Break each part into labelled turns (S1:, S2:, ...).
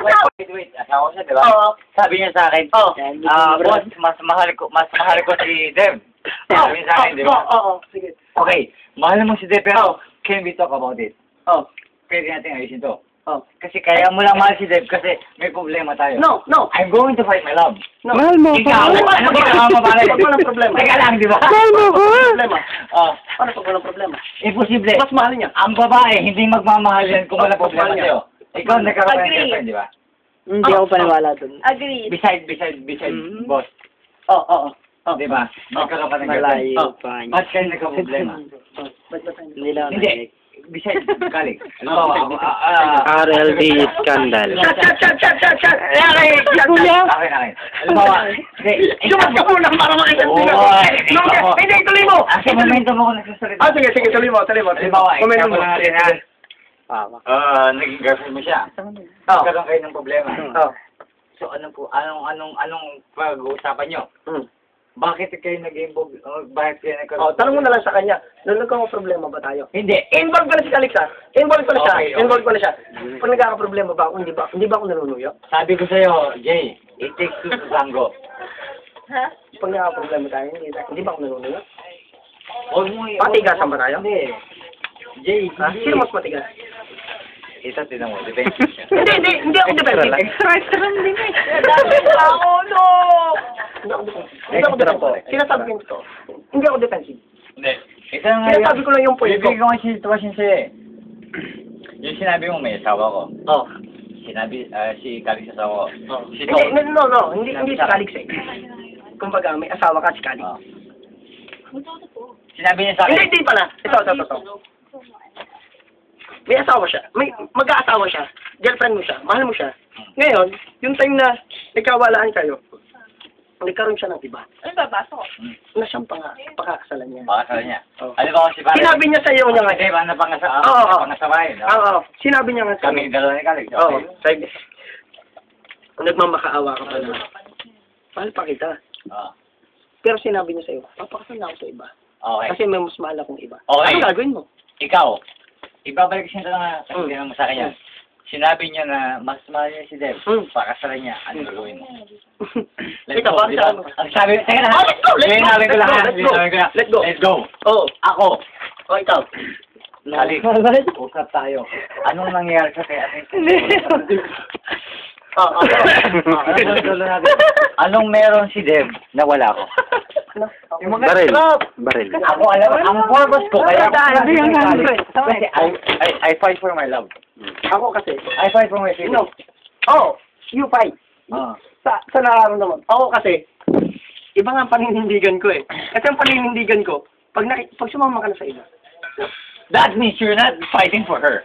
S1: go.
S2: Wait. Asawa siya, di ba?
S1: Oo.
S2: Sabi niya sa akin,
S1: Oo.
S2: boss, mas mahal ko si Dev. Sabi niya sa akin, di ba?
S1: Oo. Sige.
S2: Okay, mahal mo si Dev, pero can we talk about it?
S1: Oh.
S2: Pwede natin ayusin to.
S1: Oh.
S2: Kasi kaya mo lang mahal si Dev kasi may problema tayo.
S1: No.
S2: I'm going to fight my love.
S1: No.
S3: Mahal mo
S2: Ikaw,
S3: ko.
S2: ano ginawa mo pala?
S1: Pag walang problema.
S2: Teka lang, di ba?
S3: Mahal mo ko.
S1: Problema. Ano pag walang problema?
S2: Imposible.
S1: Mas mahal niya.
S2: Ang babae, hindi magmamahal yan kung wala
S1: Oh,
S2: problema
S1: mahal niya.
S2: sa'yo. Ikaw nagkaroon ng
S4: Agree.
S2: girlfriend, di ba?
S3: Hindi ako paniwala dun.
S4: Agree.
S2: Beside, boss.
S1: Oo.
S2: Di ba? Nagkaroon ka ng girlfriend.
S3: Malayo pa.
S2: Ba't kayo nagka-problema?
S3: Hindi lang
S2: Hindi. Beside, galing. Halimbawa, ako,
S3: RLD scandal.
S1: Shut.
S2: Akin. Halimbawa,
S1: Sumas ka muna para makita
S2: Oo,
S1: Hindi, tuloy mo.
S2: Kasi momento mo ko nagsasalita.
S1: Sige, tuloy mo.
S2: Halimbawa, ikaw mo lang rin ha.
S3: Tama.
S2: Naging girlfriend mo siya.
S1: Oh.
S2: Nagkaroon kayo ng problema.
S1: Oh.
S2: So, anong pag-uusapan nyo? Bakit kayo nag-involve? Bakit kayo nagkaroon?
S1: Tanong mo na lang sa kanya. Nung problema ba tayo?
S2: Hindi.
S1: Involved pala si Calix, ha? Involved pala siya.
S2: Okay.
S1: Involved pala siya. Pag nagkakaproblema ba ako, hindi ba ako nanunuyo?
S2: Sabi ko sa'yo, Jay, it takes two to tango.
S4: Ha?
S1: Pag nagkakaproblema tayo, hindi ba ako nanunuyo?
S2: Huwag mo
S1: Patigasan ba tayo?
S2: Hindi. Jay,
S1: Ha?
S2: hindi.
S1: Sino mas matigas?
S2: Ito, tinan mo. Depende.
S1: Hindi ako defensive.
S4: Extra din eh. Dami ako, no!
S1: Hindi ako defensive. Sinasabi ko yung totoo. Hindi ako defensive.
S2: Hindi. Ito nga
S1: Sinasabi ko lang yung point ko.
S2: Bibigay ko kasi sitwasyon sa'yo eh. Yung sinabi mo, may asawa ko.
S1: Oh.
S2: Sinabi, si Calix asawa ko. Si
S1: Hindi, no. Hindi si Calix eh. Kumbaga, may asawa ka si Calix.
S2: Sinabi niya sa akin.
S1: Hindi pala. Ito. May asawa siya. Mag-aasawa siya. Girlfriend mo siya. Mahal mo siya. Ngayon, yung time na nagkawalaan kayo, nagkaroon siya ng iba.
S4: Ano ba, baso?
S1: Na siyang pakakasalan niya.
S2: Pakasal niya.
S1: Oh.
S2: Alam mo kasi parang...
S1: Sinabi niya sa iyo niya nga.
S2: Kasi ba na pangasawain?
S1: Oo. Sinabi niya nga sa
S2: Kami dalawa ni Calix.
S1: Oo. Sabi, nagmamakaawa ka pala. Mahal pa kita.
S2: Oo.
S1: Pero sinabi niya sa iyo, papakasal na ako sa iba.
S2: Okay.
S1: Kasi may mas mahal akong iba.
S2: Okay.
S1: Ano gagawin mo?
S2: Ikaw, ibabalik siya na kasi tinanong mo sa kanya. Sinabi niya na mas mahal niya si Dev. Pakasalan niya. Ano gagawin mo?
S1: Ikaw ba?
S2: Ang sabi, teka na.
S1: Let's go! Let's go!
S2: Let's go.
S1: Oo.
S2: Ako.
S1: O, ikaw.
S2: Calix, usap tayo. Anong nangyayari sa kaya? Anong meron si Dev na wala ko?
S3: Baril.
S2: Ako alam, ang purpose ko kaya
S1: Kasi
S2: I fight for my love.
S1: ako kasi.
S2: I fight for my feelings.
S1: No. Oh, you fight. Sa nararamdaman. Ako kasi, iba nga ang paninindigan ko eh. Kasi ang paninindigan ko, pag sumama ka na sa iba.
S2: That means you're not fighting for her.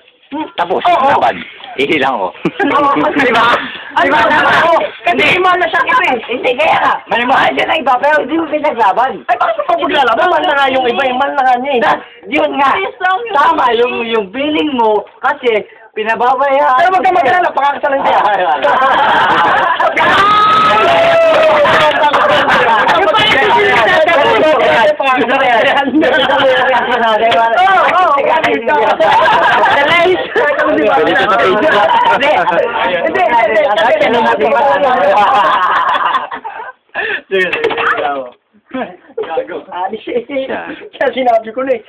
S2: Tapos,
S1: Oo.
S2: laban. Ihilang ko.
S1: Oo, kasi
S2: Diba?
S1: Diba naman? Kasi iba na siya iba eh.
S2: Hindi kaya nga. Malimahal siya ng iba, pero hindi mo pinaglaban.
S1: Ay, bakit pa paglalaban? Man na nga yung iba, man na nga niya eh.
S2: Yun nga. Tama, yung feeling mo, kasi pinababayaan.
S1: Pero wag ka mag-alala, pakakasalan siya. Sinabi ko na eh.